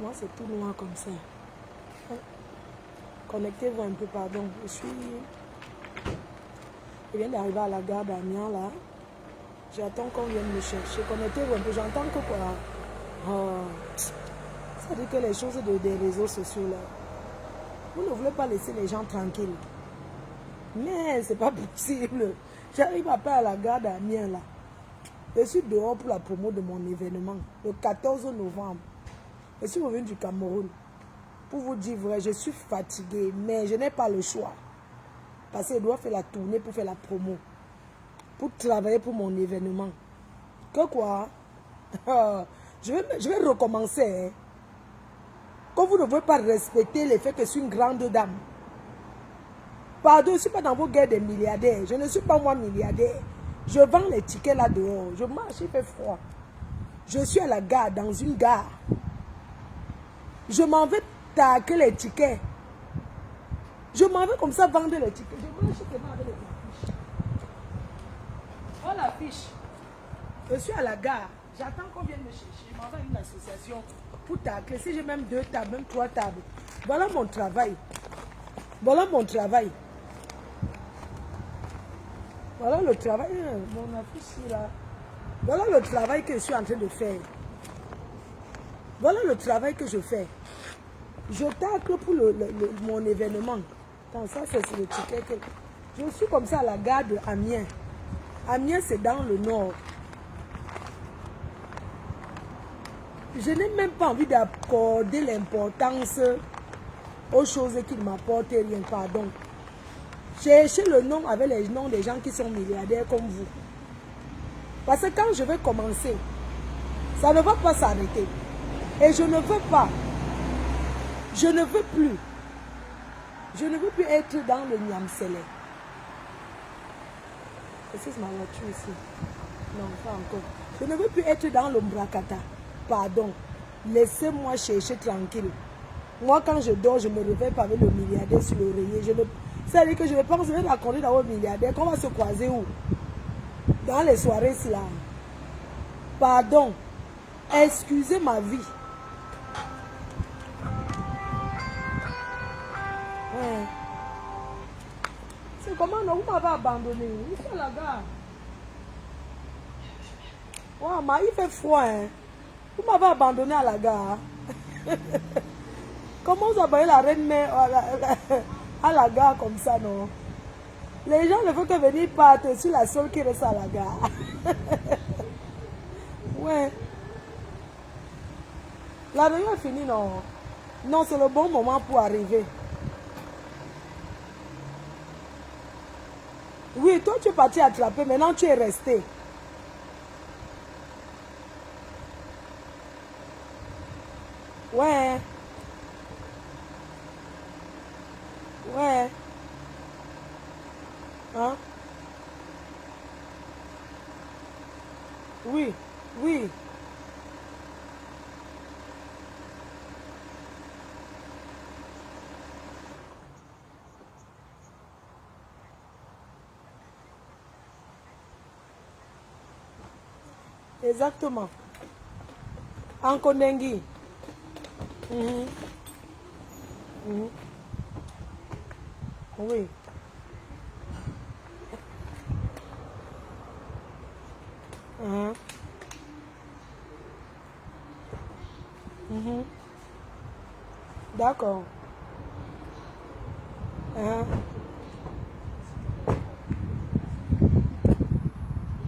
Moi, c'est tout noir comme ça. Connectez-vous un peu, pardon. Je viens d'arriver à la gare d'Amiens, là. J'attends qu'on vienne me chercher. Connectez-vous un peu. J'entends que quoi. Ça dit que les choses des réseaux sociaux, là. Vous ne voulez pas laisser les gens tranquilles. Mais c'est pas possible. J'arrive à pas à la gare d'Amiens, là. Je suis dehors pour la promo de mon événement, le 14 novembre. Je suis revenu du Cameroun. Pour vous dire vrai, je suis fatiguée, mais je n'ai pas le choix. Parce que je dois faire la tournée pour faire la promo. Pour travailler pour mon événement. Que quoi? Je vais recommencer. Hein. Quand vous ne voulez pas respecter le fait que je suis une grande dame. Pardon, je ne suis pas dans vos guerres des milliardaires. Je ne suis pas moi milliardaire. Je vends les tickets là dehors. Je marche, il fait froid. Je suis à la gare, dans une gare. Je m'en vais taquer les tickets. Je m'en vais comme ça vendre les tickets. Je marche seulement avec les affiches. Oh l'affiche. Je suis à la gare. J'attends qu'on vienne me chercher. Je m'en vais à une association pour tacler. Si j'ai même 2 tables, même 3 tables. Voilà mon travail. Voilà mon travail. Voilà le travail. Mon affiche là. Voilà le travail que je suis en train de faire. Voilà le travail que je fais. Je tacle pour mon événement. Attends, ça c'est le ticket que... Je suis comme ça à la gare de Amiens. Amiens c'est dans le nord. Je n'ai même pas envie d'accorder l'importance aux choses qui ne m'apportent rien. Pardon. Cherchez le nom avec les noms des gens qui sont milliardaires comme vous. Parce que quand je vais commencer, ça ne va pas s'arrêter. Et je ne veux pas. Je ne veux plus. Je ne veux plus être dans le Niamselé. C'est ma voiture ici. Non, pas encore. Je ne veux plus être dans le Mbrakata. Pardon. Laissez-moi chercher tranquille. Moi, quand je dors, je me réveille pas avec le milliardaire sur l'oreiller. C'est-à-dire que je vais pas me raconter dans le milliardaire. Qu'on va se croiser où? Dans les soirées, là. Pardon. Excusez ma vie. Ouais. C'est comment non, vous m'avez abandonné. Où c'est la gare? Ouais, mais il fait froid. Hein. Vous m'avez abandonné à la gare. Comment vous avez la reine mère à la gare comme ça, non? Les gens ne veulent que venir partir. Je suis la seule qui reste à la gare. Ouais. La réunion est finie, non? Non, c'est le bon moment pour arriver. Oui, toi tu es parti attraper, maintenant tu es resté. Ouais. Ouais. Hein? Oui. Oui. Exactement. En Kondengi. Mhm. Mhm. Oui. Mhm. Mhm. D'accord. Mhm.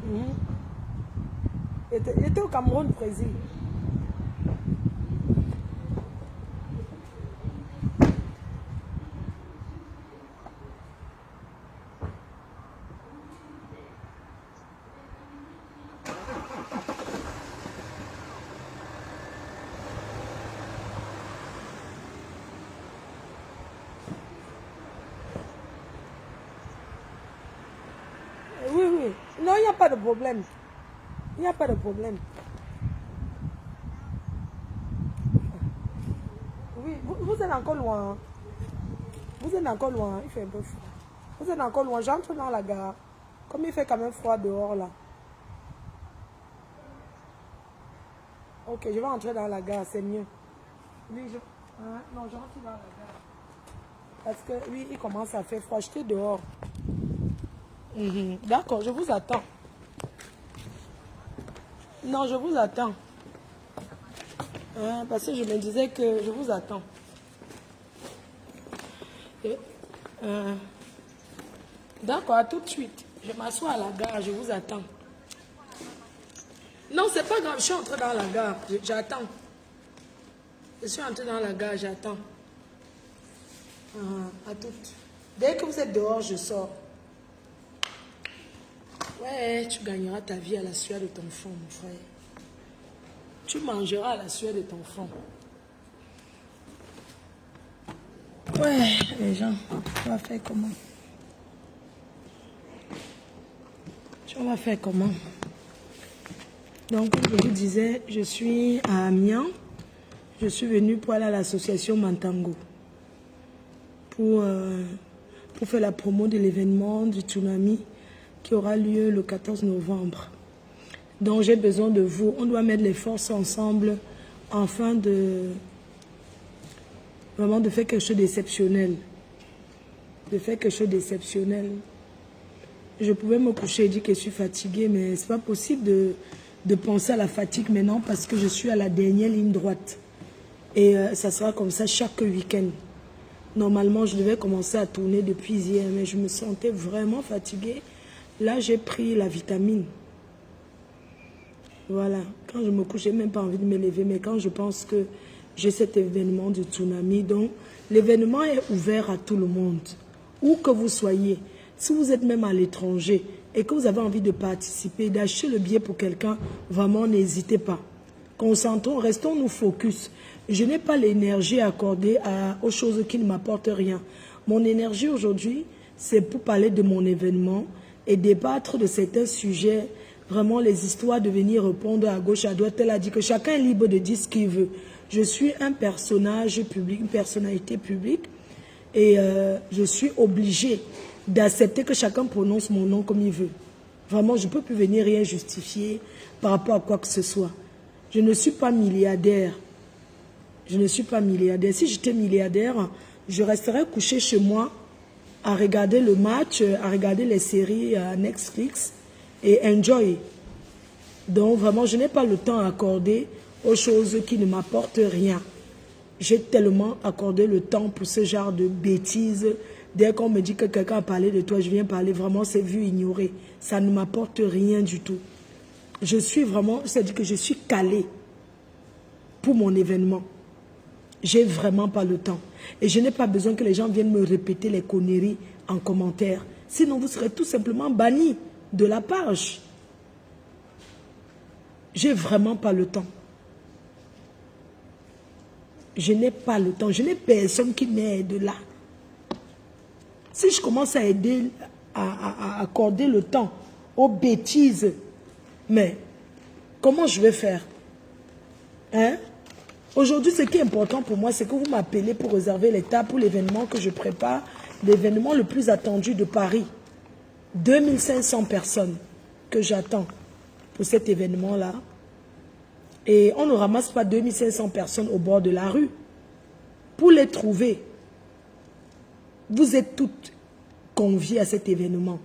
Mhm. Il était au Cameroun, Brésil. Oui, oui. Non, il n'y a pas de problème. Il n'y a pas de problème. Oui, vous êtes encore loin. Vous êtes encore loin. Il fait un peu froid. Vous êtes encore loin. J'entre dans la gare. Comme il fait quand même froid dehors là. Ok, je vais entrer dans la gare. C'est mieux. Oui, non, je rentre dans la gare. Parce que, oui, il commence à faire froid. J'étais dehors. D'accord, je vous attends. Non, je vous attends. Parce que je me disais que je vous attends. D'accord, à tout de suite. Je m'assois à la gare, je vous attends. Non, c'est pas grave, je suis entrée dans la gare. J'attends. Je suis entrée dans la gare, j'attends. À toutes. Dès que vous êtes dehors, je sors. Ouais, tu gagneras ta vie à la sueur de ton front, mon frère. Tu mangeras à la sueur de ton front. Ouais, les gens, tu vas faire comment? Tu vas faire comment? Donc, comme je vous disais, je suis à Amiens. Je suis venue pour aller à l'association Mantango. Pour faire la promo de l'événement du tsunami qui aura lieu le 14 novembre. Donc, j'ai besoin de vous. On doit mettre les forces ensemble afin de vraiment de faire quelque chose d'exceptionnel. De faire quelque chose d'exceptionnel. Je pouvais me coucher et dire que je suis fatiguée, mais c'est pas possible de penser à la fatigue maintenant parce que je suis à la dernière ligne droite. Et ça sera comme ça chaque week-end. Normalement, je devais commencer à tourner depuis hier, mais je me sentais vraiment fatiguée. Là, j'ai pris la vitamine. Voilà. Quand je me couche, je n'ai même pas envie de me lever, mais quand je pense que j'ai cet événement du tsunami, donc l'événement est ouvert à tout le monde. Où que vous soyez, si vous êtes même à l'étranger et que vous avez envie de participer, d'acheter le billet pour quelqu'un, vraiment n'hésitez pas. Concentrons, restons-nous focus. Je n'ai pas l'énergie accordée aux choses qui ne m'apportent rien. Mon énergie aujourd'hui, c'est pour parler de mon événement et débattre de certains sujets, vraiment les histoires de venir répondre à gauche, à droite. Elle a dit que chacun est libre de dire ce qu'il veut. Je suis un personnage public, une personnalité publique et je suis obligée d'accepter que chacun prononce mon nom comme il veut. Vraiment, je ne peux plus venir rien justifier par rapport à quoi que ce soit. Je ne suis pas milliardaire. Je ne suis pas milliardaire. Si j'étais milliardaire, je resterais couché chez moi à regarder le match, à regarder les séries à Netflix et enjoy. Donc vraiment, je n'ai pas le temps à accorder aux choses qui ne m'apportent rien. J'ai tellement accordé le temps pour ce genre de bêtises. Dès qu'on me dit que quelqu'un a parlé de toi, je viens parler. Vraiment, c'est vu ignorer. Ça ne m'apporte rien du tout. Je suis vraiment, c'est-à-dire que je suis calée pour mon événement. J'ai vraiment pas le temps. Et je n'ai pas besoin que les gens viennent me répéter les conneries en commentaire. Sinon, vous serez tout simplement bannis de la page. J'ai vraiment pas le temps. Je n'ai pas le temps. Je n'ai personne qui m'aide là. Si je commence à aider, à accorder le temps aux bêtises, mais comment je vais faire? Hein? Aujourd'hui, ce qui est important pour moi, c'est que vous m'appelez pour réserver les tables pour l'événement que je prépare, l'événement le plus attendu de Paris. 2500 personnes que j'attends pour cet événement-là. Et on ne ramasse pas 2500 personnes au bord de la rue. Pour les trouver, vous êtes toutes conviées à cet événement.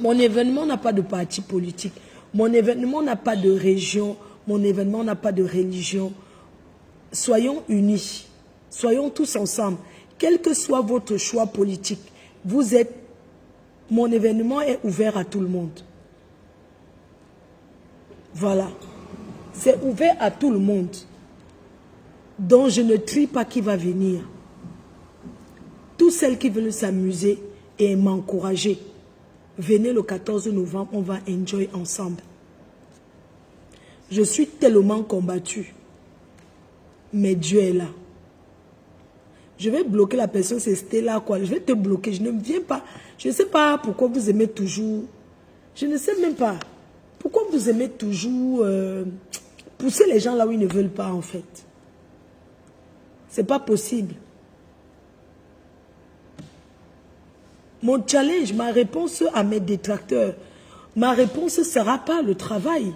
Mon événement n'a pas de parti politique. Mon événement n'a pas de région. Mon événement n'a pas de religion. Soyons unis. Soyons tous ensemble. Quel que soit votre choix politique, vous êtes... Mon événement est ouvert à tout le monde. Voilà. C'est ouvert à tout le monde. Donc je ne trie pas qui va venir. Toutes celles qui veulent s'amuser et m'encourager, venez le 14 novembre, on va enjoy ensemble. Je suis tellement combattue. Mais Dieu est là. Je vais bloquer la personne, c'est Stella, quoi. Je vais te bloquer, je ne viens pas. Je ne sais pas pourquoi vous aimez toujours. Je ne sais même pas. Pourquoi vous aimez toujours pousser les gens là où ils ne veulent pas, en fait. C'est pas possible. Mon challenge, ma réponse à mes détracteurs, ma réponse ne sera pas le travail.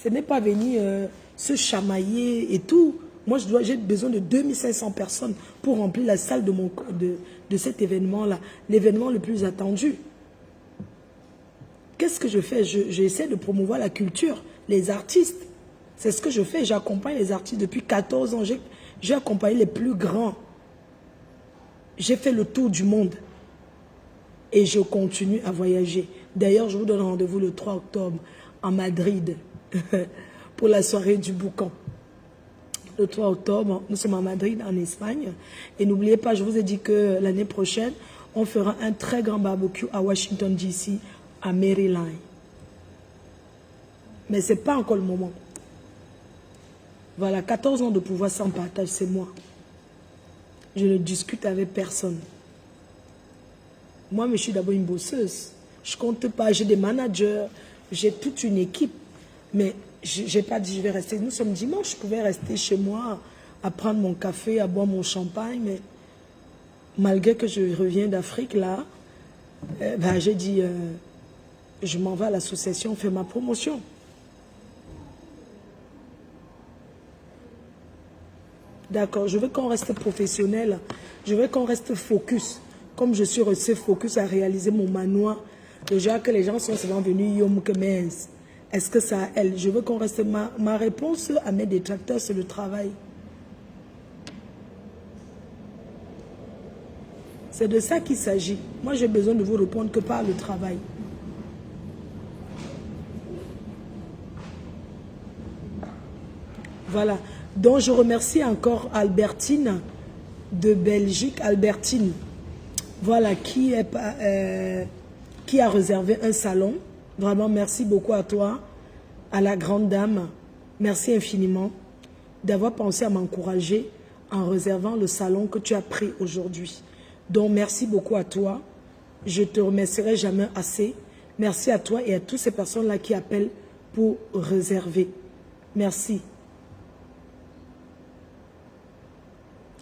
Ce n'est pas venir se chamailler et tout. Moi, j'ai besoin de 2500 personnes pour remplir la salle de cet événement-là. L'événement le plus attendu. Qu'est-ce que je fais? J'essaie de promouvoir la culture, les artistes. C'est ce que je fais. J'accompagne les artistes depuis 14 ans. J'ai accompagné les plus grands. J'ai fait le tour du monde. Et je continue à voyager. D'ailleurs, je vous donne rendez-vous le 3 octobre en Madrid pour la soirée du boucan. Le 3 octobre, nous sommes à Madrid, en Espagne. Et n'oubliez pas, je vous ai dit que l'année prochaine, on fera un très grand barbecue à Washington, D.C., à Maryland. Mais ce n'est pas encore le moment. Voilà, 14 ans de pouvoir sans partage, c'est moi. Je ne discute avec personne. Moi, je suis d'abord une bosseuse. Je ne compte pas, j'ai des managers, j'ai toute une équipe. Mais je n'ai pas dit je vais rester. Nous sommes dimanche, je pouvais rester chez moi à prendre mon café, à boire mon champagne. Mais malgré que je reviens d'Afrique, là, j'ai dit, je m'en vais à l'association faire ma promotion. D'accord, je veux qu'on reste professionnel, je veux qu'on reste focus. Comme je suis resté focus à réaliser mon manoir, déjà que les gens sont souvent venus, est-ce que ça elle? Je veux qu'on reste, ma réponse à mes détracteurs, c'est le travail. C'est de ça qu'il s'agit. Moi, j'ai besoin de vous répondre que par le travail. Voilà. Donc, je remercie encore Albertine de Belgique. Albertine, voilà, qui a réservé un salon. Vraiment, merci beaucoup à toi, à la grande dame. Merci infiniment d'avoir pensé à m'encourager en réservant le salon que tu as pris aujourd'hui. Donc, merci beaucoup à toi. Je te remercierai jamais assez. Merci à toi et à toutes ces personnes-là qui appellent pour réserver. Merci.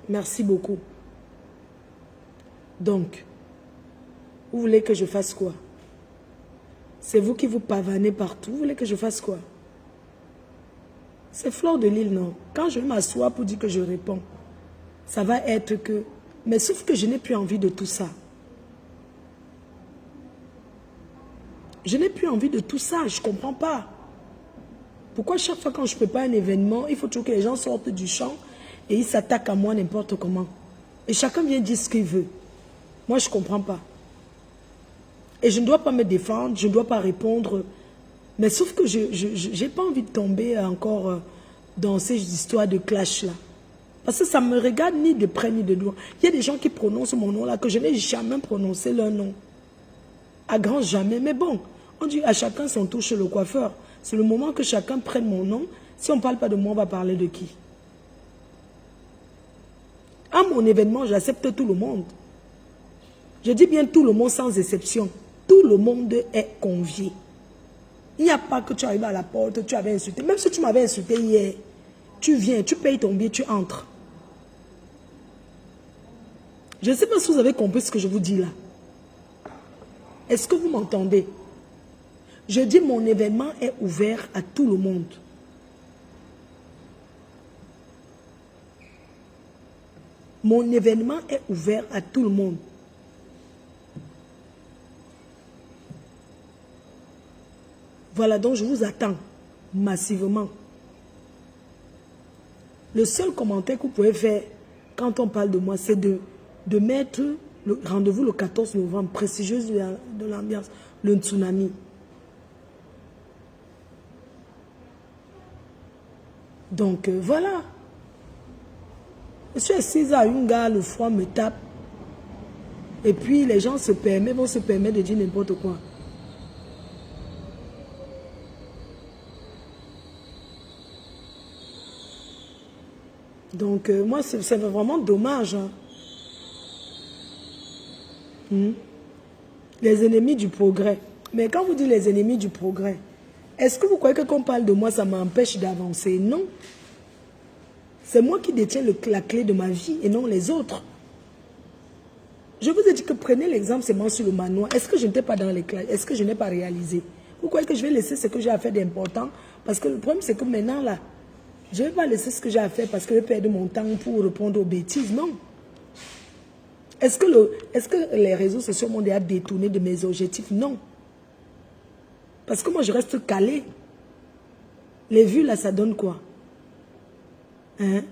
Merci beaucoup. Donc, vous voulez que je fasse quoi? C'est vous qui vous pavanez partout. Vous voulez que je fasse quoi? C'est Fleur de Lille, non? Quand je m'assois pour dire que je réponds, ça va être que... Mais sauf que je n'ai plus envie de tout ça. Je n'ai plus envie de tout ça. Je ne comprends pas. Pourquoi chaque fois quand je prépare un événement, il faut toujours que les gens sortent du champ et ils s'attaquent à moi n'importe comment. Et chacun vient dire ce qu'il veut. Moi, je ne comprends pas. Et je ne dois pas me défendre, je ne dois pas répondre. Mais sauf que je n'ai pas envie de tomber encore dans ces histoires de clash-là. Parce que ça ne me regarde ni de près ni de loin. Il y a des gens qui prononcent mon nom là, que je n'ai jamais prononcé leur nom. À grand jamais. Mais bon, on dit à chacun son tour chez le coiffeur. C'est le moment que chacun prenne mon nom. Si on ne parle pas de moi, on va parler de qui? À mon événement, j'accepte tout le monde. Je dis bien tout le monde sans exception. Tout le monde est convié. Il n'y a pas que tu arrives à la porte, tu avais insulté. Même si tu m'avais insulté hier, tu viens, tu payes ton billet, tu entres. Je ne sais pas si vous avez compris ce que je vous dis là. Est-ce que vous m'entendez? Je dis mon événement est ouvert à tout le monde. Mon événement est ouvert à tout le monde. Voilà, donc je vous attends massivement. Le seul commentaire que vous pouvez faire quand on parle de moi, c'est de mettre le rendez-vous le 14 novembre, prestigieuse de l'ambiance, le tsunami. Donc voilà. Je suis assise à une gare, le froid me tape. Et puis les gens vont se permettre de dire n'importe quoi. Donc moi, c'est vraiment dommage. Hein. Les ennemis du progrès. Mais quand vous dites les ennemis du progrès, est-ce que vous croyez que quand on parle de moi, ça m'empêche d'avancer? Non. C'est moi qui détiens la clé de ma vie et non les autres. Je vous ai dit que prenez l'exemple seulement sur le manoir. Est-ce que je n'étais pas dans les classes? Est-ce que je n'ai pas réalisé? Vous croyez que je vais laisser ce que j'ai à faire d'important? Parce que le problème, c'est que maintenant, là, Je ne vais pas laisser ce que j'ai à faire parce que je vais perdre mon temps pour répondre aux bêtises. Non. Est-ce que les réseaux sociaux m'ont déjà détourné de mes objectifs? Non. Parce que moi, je reste calée. Les vues, là, ça donne quoi? Hein?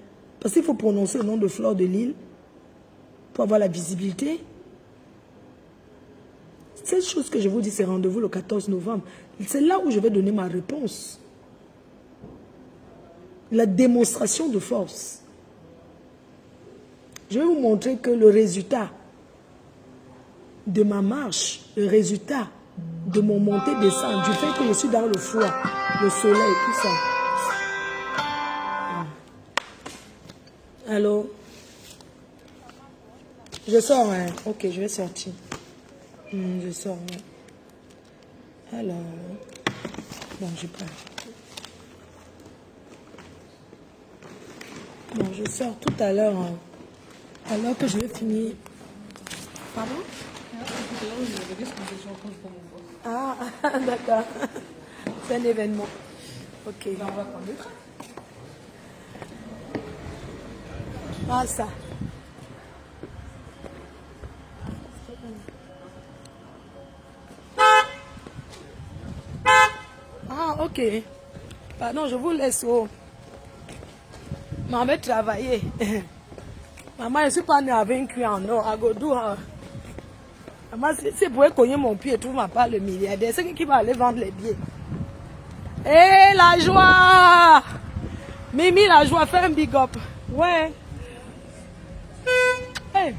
Parce qu'il faut prononcer le nom de Fleur de Lille pour avoir la visibilité. Cette chose que je vous dis, c'est rendez-vous le 14 novembre. C'est là où je vais donner ma réponse. La démonstration de force. Je vais vous montrer que le résultat de ma marche, le résultat de mon montée-descente, du fait que je suis dans le froid, le soleil, tout ça. Allô? Je sors, hein? Ok, je vais sortir. Je sors, hein? Alors... Bon, je pars. Bon, je sors tout à l'heure, hein, alors que je vais finir. Pardon? Ah, d'accord. C'est un événement. Ok. On va prendre le train. Ah, ça. Ah, ok. Pardon, je vous laisse. Oh. Maman va travailler. Maman, je ne suis pas née avec un cuir en or. I go do her. Maman, c'est pour cogner mon pied et tout, ma part le milliardaire. C'est qui va aller vendre les billets. Hé, la joie! Mimi, la joie, fais un big up. Ouais. Hey.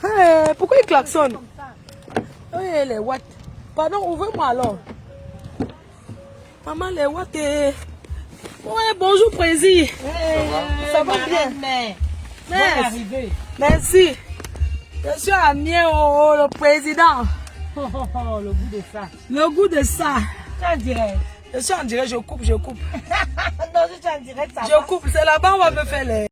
Hey, pourquoi il klaxonne? Oui, les watts. Pardon, ouvrez-moi alors. Maman, les watts. Ouais, bonjour, Président. Ça va bien? Merci. Merci. Je suis Amiens, le président. Le goût de ça. Le goût de ça. Tu en dirais? Je suis en direct, je coupe. Non, je suis en direct, ça Je coupe, c'est là-bas on va me faire les...